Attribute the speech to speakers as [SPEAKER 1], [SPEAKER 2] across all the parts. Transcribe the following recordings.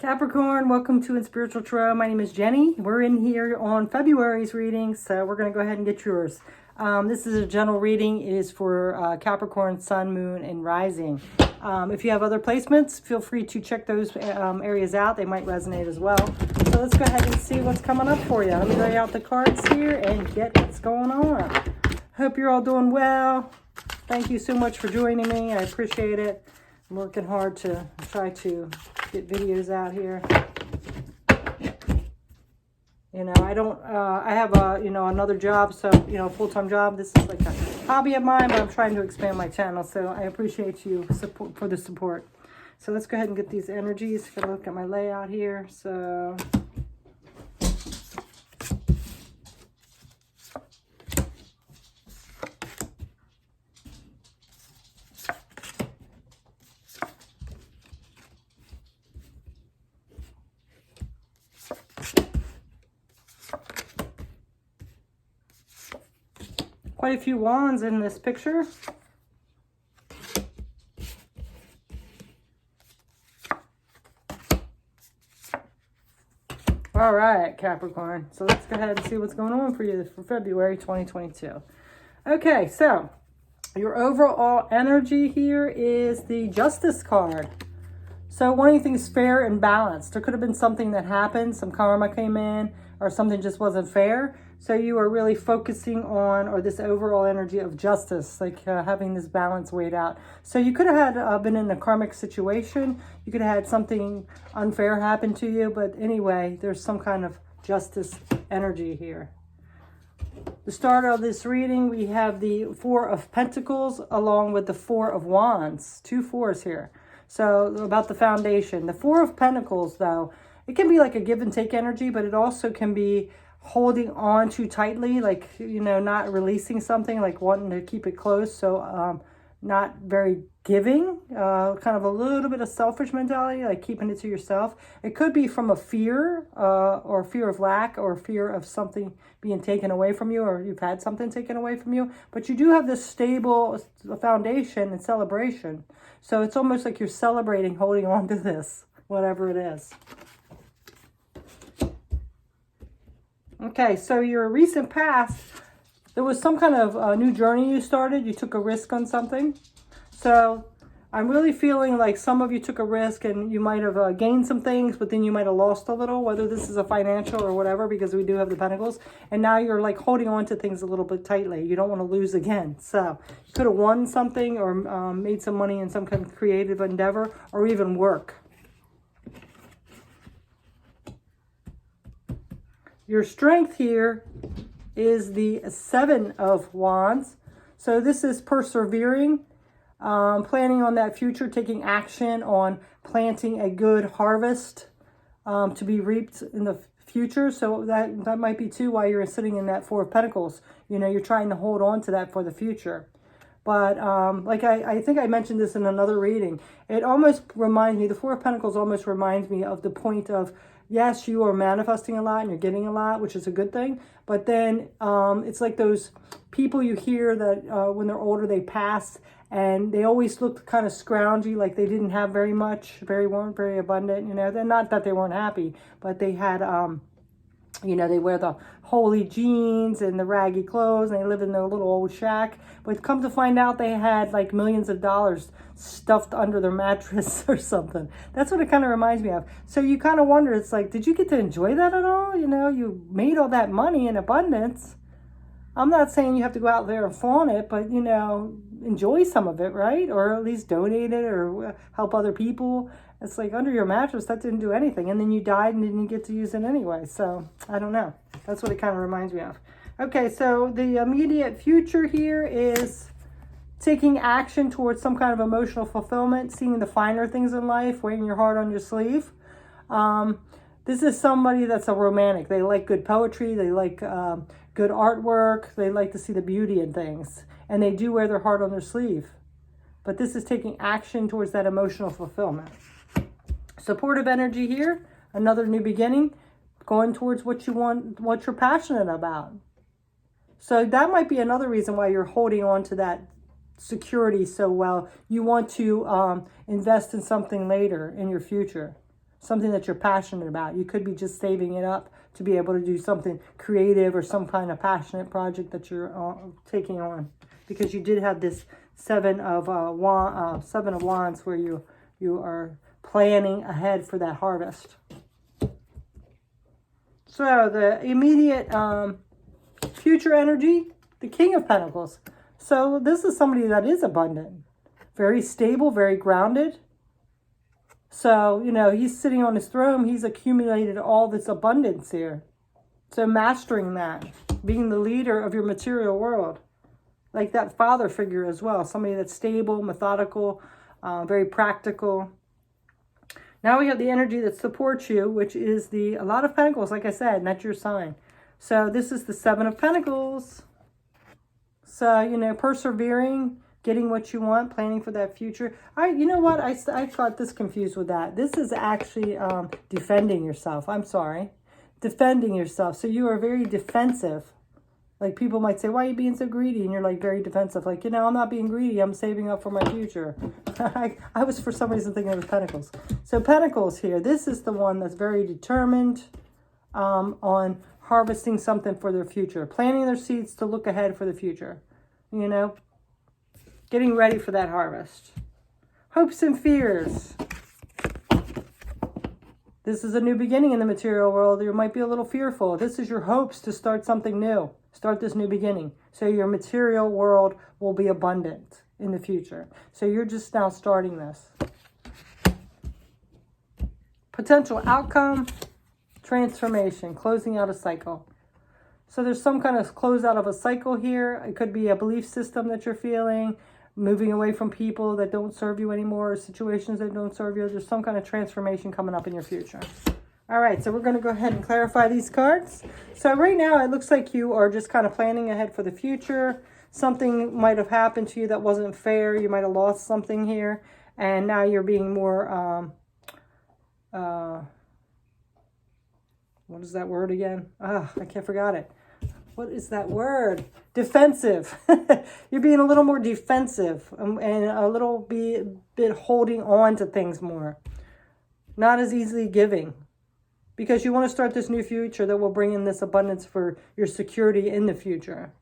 [SPEAKER 1] Capricorn, welcome to In Spiritual Tarot. My name is Jenny. We're in here on February's reading, so we're going to go ahead and get yours. This is a general reading. It is for Capricorn, Sun, Moon, and Rising. If you have other placements, feel free to check those areas out. They might resonate as well. So let's go ahead and see what's coming up for you. Let me lay out the cards here and get what's going on. Hope you're all doing well. Thank you so much for joining me. I appreciate it. I'm working hard to try to get videos out here. You know, I have a, another job, so, full-time job. This is like a hobby of mine, but I'm trying to expand my channel, so I appreciate you for the support. So let's go ahead and get these energies. Gotta look at my layout here. So quite a few wands in this picture. All right, Capricorn. So let's go ahead and see what's going on for you for February 2022. Okay, so your overall energy here is the Justice card. So wanting things fair and balanced. There could have been something that happened, some karma came in, or something just wasn't fair. So you are really focusing on, or this overall energy of justice, like having this balance weighed out. So you could have had been in a karmic situation. You could have had something unfair happen to you. But anyway, there's some kind of justice energy here. The start of this reading, we have the Four of Pentacles along with the Four of Wands. Two fours here. So about the foundation. The Four of Pentacles, though, it can be like a give and take energy, but it also can be holding on too tightly, like, not releasing something, like wanting to keep it close. So not very giving, kind of a little bit of selfish mentality, like keeping it to yourself. It could be from a fear or fear of lack or fear of something being taken away from you, or you've had something taken away from you. But you do have this stable foundation and celebration. So it's almost like you're celebrating holding on to this, whatever it is. Okay, so your recent past, there was some kind of new journey you started. You took a risk on something. So I'm really feeling like some of you took a risk and you might have gained some things, but then you might have lost a little, whether this is a financial or whatever, because we do have the Pentacles. And now you're like holding on to things a little bit tightly. You don't want to lose again. So you could have won something or made some money in some kind of creative endeavor or even work. Your strength here is the Seven of Wands. So this is persevering, planning on that future, taking action on planting a good harvest to be reaped in the future. So that might be too why you're sitting in that Four of Pentacles. You're trying to hold on to that for the future. But like I think I mentioned this in another reading, it almost reminds me, the Four of Pentacles almost reminds me of the point of, yes, you are manifesting a lot and you're getting a lot, which is a good thing. But then it's like those people you hear that when they're older, they pass and they always looked kind of scroungy, like they didn't have very much, weren't very abundant. They're not that they weren't happy, but they had, they wear the holy jeans and the raggy clothes and they live in their little old shack. But come to find out they had like millions of dollars stuffed under their mattress or something. That's what it kind of reminds me of. So you kind of wonder, it's like, did you get to enjoy that at all? You made all that money in abundance. I'm not saying you have to go out there and flaunt it, but, enjoy some of it, right? Or at least donate it or help other people. It's like under your mattress, that didn't do anything. And then you died and didn't get to use it anyway. So I don't know. That's what it kind of reminds me of. Okay, so the immediate future here is taking action towards some kind of emotional fulfillment, seeing the finer things in life, wearing your heart on your sleeve. This is somebody that's a romantic. They like good poetry. They like good artwork. They like to see the beauty in things. And they do wear their heart on their sleeve. But this is taking action towards that emotional fulfillment. Supportive energy here. Another new beginning. Going towards what you want, what you're passionate about. So that might be another reason why you're holding on to that security so well. You want to invest in something later in your future. something that you're passionate about. You could be just saving it up to be able to do something creative or some kind of passionate project that you're taking on. Because you did have this Seven of Wands where you are planning ahead for that harvest. So the immediate future energy, the King of Pentacles. So this is somebody that is abundant, very stable, very grounded. So, you know, he's sitting on his throne. He's accumulated all this abundance here. So mastering that, being the leader of your material world. Like that father figure as well. Somebody that's stable, methodical, very practical. Now we have the energy that supports you, which is a lot of Pentacles, like I said, and that's your sign. So this is the Seven of Pentacles. So, you know, persevering, getting what you want, planning for that future. You know what? I got this confused with that. This is actually defending yourself. I'm sorry. Defending yourself. So you are very defensive. Like people might say, why are you being so greedy? And you're like very defensive. Like, you know, I'm not being greedy. I'm saving up for my future. I was for some reason thinking it was Pentacles. So Pentacles here. This is the one that's very determined on harvesting something for their future. Planting their seeds to look ahead for the future. You know, getting ready for that harvest. Hopes and fears. This is a new beginning in the material world. You might be a little fearful. This is your hopes to start something new. Start this new beginning. So your material world will be abundant in the future. So you're just now starting this. Potential outcome, transformation, closing out a cycle. So there's some kind of close out of a cycle here. It could be a belief system that you're feeling, moving away from people that don't serve you anymore, or situations that don't serve you. There's some kind of transformation coming up in your future. All right, so we're going to go ahead and clarify these cards. So right now, it looks like you are just kind of planning ahead for the future. Something might have happened to you that wasn't fair. You might have lost something here. And now you're being more, what is that word again? I can't forget it. What is that word? Defensive. You're being a little more defensive and a little bit holding on to things more. Not as easily giving. Because you want to start this new future that will bring in this abundance for your security in the future.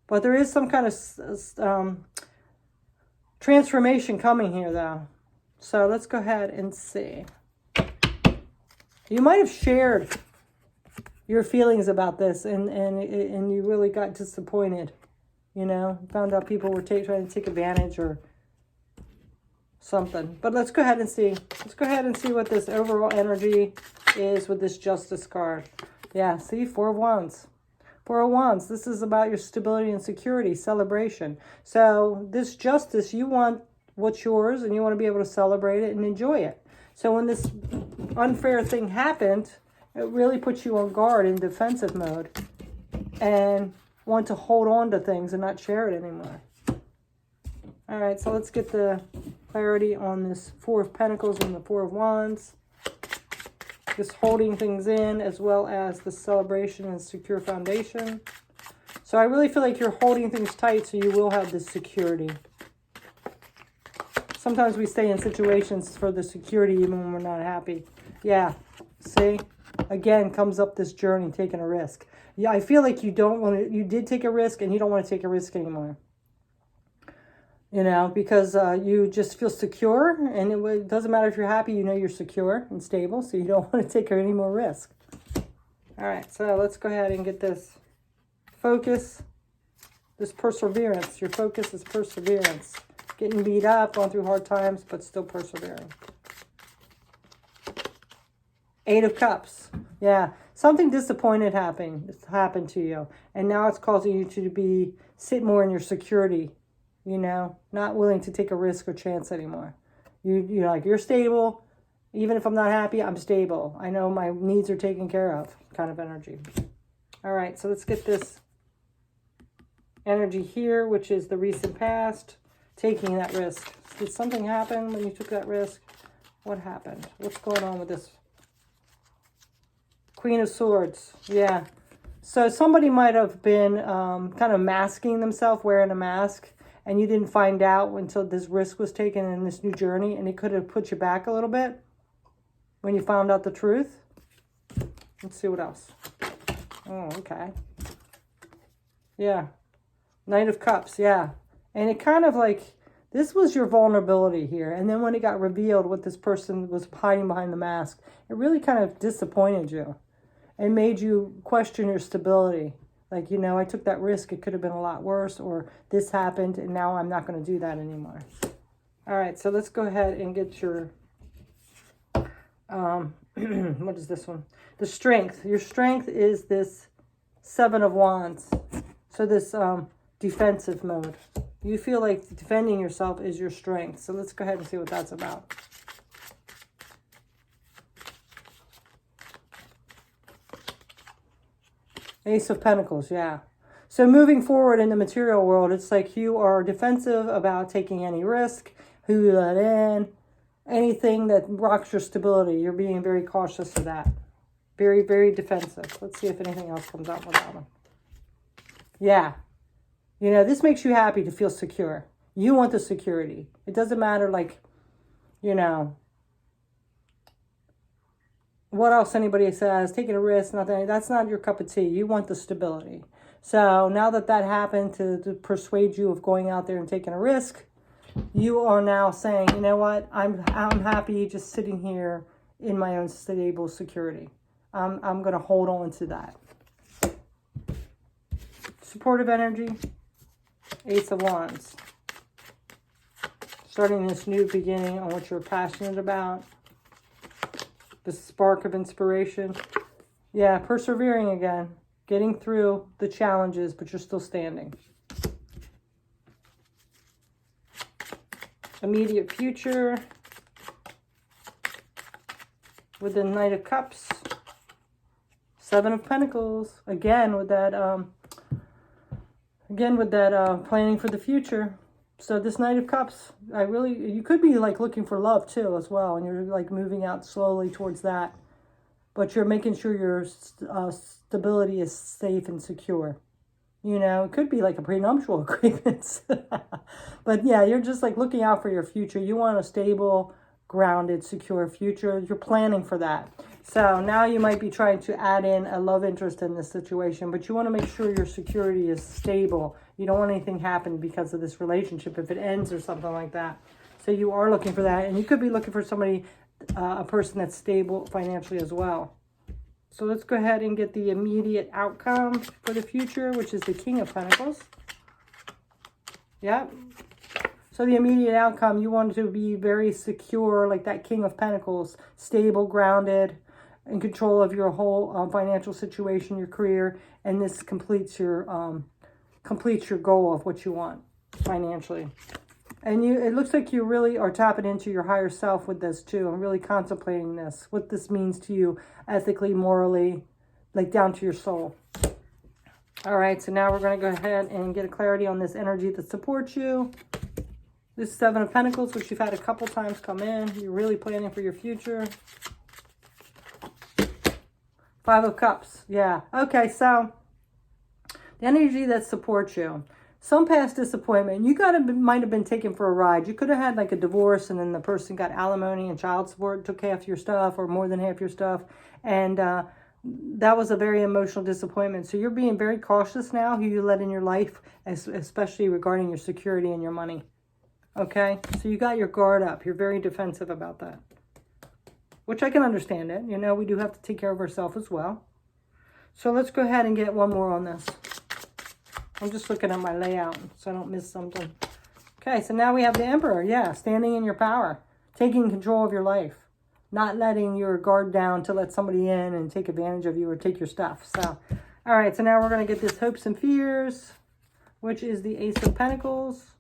[SPEAKER 1] But there is some kind of transformation coming here, though. So let's go ahead and see. You might have shared your feelings about this and you really got disappointed. You know, found out people were trying to take advantage or something. But let's go ahead and see. Let's go ahead and see what this overall energy is with this Justice card. Yeah, see, Four of Wands. Four of Wands. This is about your stability and security, celebration. So this Justice, you want what's yours and you want to be able to celebrate it and enjoy it. So when this unfair thing happened, it really puts you on guard in defensive mode and want to hold on to things and not share it anymore. All right, so let's get the clarity on this Four of Pentacles and the Four of Wands. Just holding things in as well as the celebration and secure foundation. So I really feel like you're holding things tight so you will have this security. Sometimes we stay in situations for the security even when we're not happy. Yeah, see? Again, comes up this journey, taking a risk. Yeah, I feel like you did take a risk and you don't want to take a risk anymore. You know, because you just feel secure, and it doesn't matter if you're happy, you know you're secure and stable, so you don't want to take any more risk. All right, so let's go ahead and get this focus, this perseverance. Your focus is perseverance. Getting beat up, going through hard times, but still persevering. Eight of Cups. Yeah, something disappointed happened to you, and now it's causing you to sit more in your security. You know, not willing to take a risk or chance anymore. You're like, you're stable. Even if I'm not happy, I'm stable. I know my needs are taken care of, kind of energy. All right, so let's get this energy here, which is the recent past, taking that risk. Did something happen when you took that risk? What happened? What's going on with this? Queen of Swords. Yeah. So somebody might have been kind of masking themselves, wearing a mask, and you didn't find out until this risk was taken in this new journey, and it could have put you back a little bit. when you found out the truth. Let's see what else. Oh, okay. Yeah. Knight of Cups, yeah. And it kind of like, this was your vulnerability here. And then when it got revealed what this person was hiding behind the mask, it really kind of disappointed you and made you question your stability. Like, you know, I took that risk. It could have been a lot worse, or this happened and now I'm not going to do that anymore. All right, so let's go ahead and get your, what is this one? The strength. Your strength is this 7 of Wands. So this defensive mode. You feel like defending yourself is your strength. So let's go ahead and see what that's about. Ace of Pentacles, yeah. So moving forward in the material world, it's like you are defensive about taking any risk, who you let in, anything that rocks your stability. You're being very cautious of that. Very, very defensive. Let's see if anything else comes out with that one. Yeah. You know, this makes you happy to feel secure. You want the security. It doesn't matter, like, you know, what else anybody says, taking a risk, nothing. That's not your cup of tea. You want the stability. So now that that happened to persuade you of going out there and taking a risk, you are now saying, you know what, I'm happy just sitting here in my own stable security. I'm going to hold on to that. Supportive energy. Ace of Wands. Starting this new beginning on what you're passionate about. The spark of inspiration. Yeah, persevering again. Getting through the challenges, but you're still standing. Immediate future. With the Knight of Cups. 7 of Pentacles. Again with that planning for the future. So this Knight of Cups, you could be like looking for love too as well, and you're like moving out slowly towards that. But you're making sure your stability is safe and secure. You know, it could be like a prenuptial agreement. But yeah, you're just like looking out for your future. You want a stable, grounded, secure future. You're planning for that. So now you might be trying to add in a love interest in this situation, but you want to make sure your security is stable. You don't want anything happen because of this relationship if it ends or something like that. So you are looking for that, and you could be looking for somebody, a person that's stable financially as well. So let's go ahead and get the immediate outcome for the future, which is the King of Pentacles. Yep. So the immediate outcome, you want to be very secure, like that King of Pentacles, stable, grounded, in control of your whole financial situation, your career, and this completes your goal of what you want financially. And it looks like you really are tapping into your higher self with this too, and really contemplating this, what this means to you ethically, morally, like down to your soul. All right, so now we're going to go ahead and get a clarity on this energy that supports you. This 7 of Pentacles, which you've had a couple times come in. You're really planning for your future. 5 of Cups. Yeah. Okay, so the energy that supports you. Some past disappointment. You might have been taken for a ride. You could have had like a divorce, and then the person got alimony and child support, took half your stuff or more than half your stuff. And that was a very emotional disappointment. So you're being very cautious now who you let in your life, especially regarding your security and your money. Okay? So you got your guard up. You're very defensive about that. Which I can understand it. You know, we do have to take care of ourselves as well. So let's go ahead and get one more on this. I'm just looking at my layout so I don't miss something. Okay, so now we have the Emperor. Yeah, standing in your power. Taking control of your life. Not letting your guard down to let somebody in and take advantage of you or take your stuff. So, all right, so now we're going to get this Hopes and Fears, which is the Ace of Pentacles.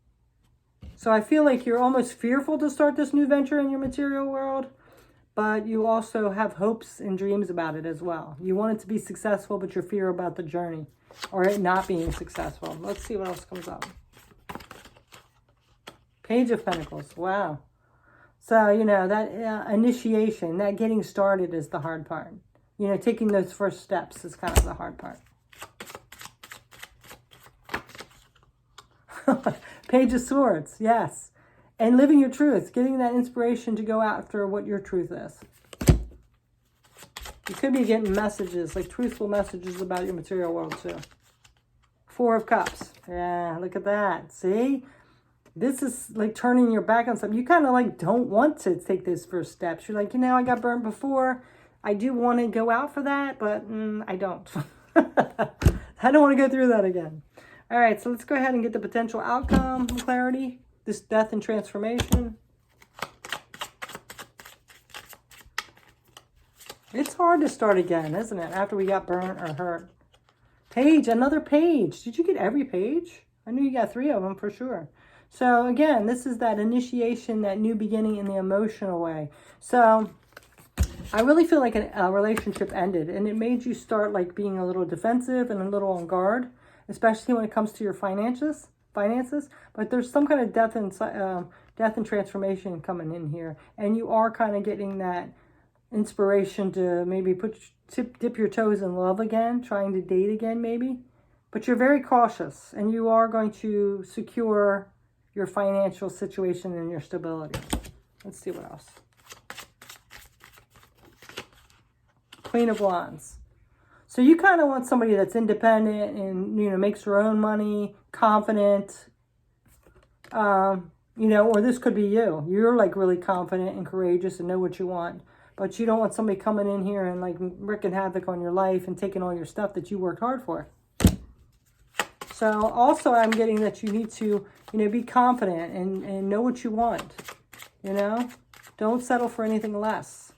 [SPEAKER 1] So I feel like you're almost fearful to start this new venture in your material world. But you also have hopes and dreams about it as well. You want it to be successful, but you fear about the journey or it not being successful. Let's see what else comes up. Page of Pentacles. Wow. So, you know, that initiation, that getting started is the hard part. You know, taking those first steps is kind of the hard part. Page of Swords. Yes. And living your truth, getting that inspiration to go after what your truth is. You could be getting messages, like truthful messages about your material world too. 4 of Cups. Yeah, look at that. See? This is like turning your back on something. You kind of like don't want to take those first steps. You're like, I got burned before. I do want to go out for that, but I don't. I don't want to go through that again. All right, so let's go ahead and get the potential outcome clarity. This death and transformation. It's hard to start again, isn't it? After we got burnt or hurt. Page, another page. Did you get every page? I knew you got 3 of them for sure. So again, this is that initiation, that new beginning in the emotional way. So I really feel like a relationship ended, and it made you start like being a little defensive and a little on guard, especially when it comes to your finances. But there's some kind of death and transformation coming in here, and you are kind of getting that inspiration to maybe dip your toes in love again, trying to date again maybe. But you're very cautious, and you are going to secure your financial situation and your stability. Let's see what else. Queen of Wands. So you kind of want somebody that's independent and, makes her own money, confident, or this could be you. You're like really confident and courageous and know what you want. But you don't want somebody coming in here and like wreaking havoc on your life and taking all your stuff that you worked hard for. So also I'm getting that you need to, be confident and know what you want. Don't settle for anything less.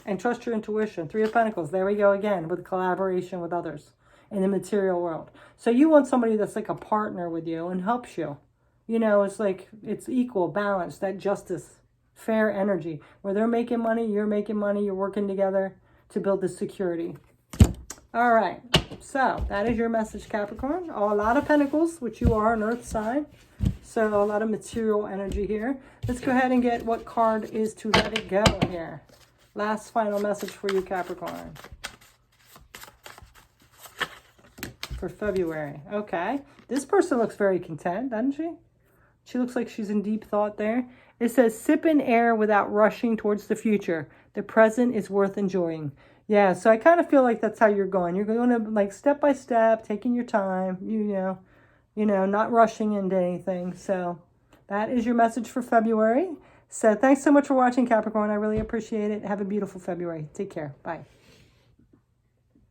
[SPEAKER 1] And trust your intuition. 3 of Pentacles. There we go again with collaboration with others in the material world. So you want somebody that's like a partner with you and helps you. It's like it's equal, balanced, that justice, fair energy. Where they're making money, you're making money, you're working together to build this security. All right. So that is your message, Capricorn. A lot of Pentacles, which you are an Earth sign. So a lot of material energy here. Let's go ahead and get what card is to let it go here. Last final message for you, Capricorn. For February. Okay. This person looks very content, doesn't she? She looks like she's in deep thought there. It says, sip in air without rushing towards the future. The present is worth enjoying. Yeah, so I kind of feel like that's how you're going. You're going to like step by step, taking your time, not rushing into anything. So that is your message for February. So thanks so much for watching, Capricorn. I really appreciate it. Have a beautiful February. Take care. Bye.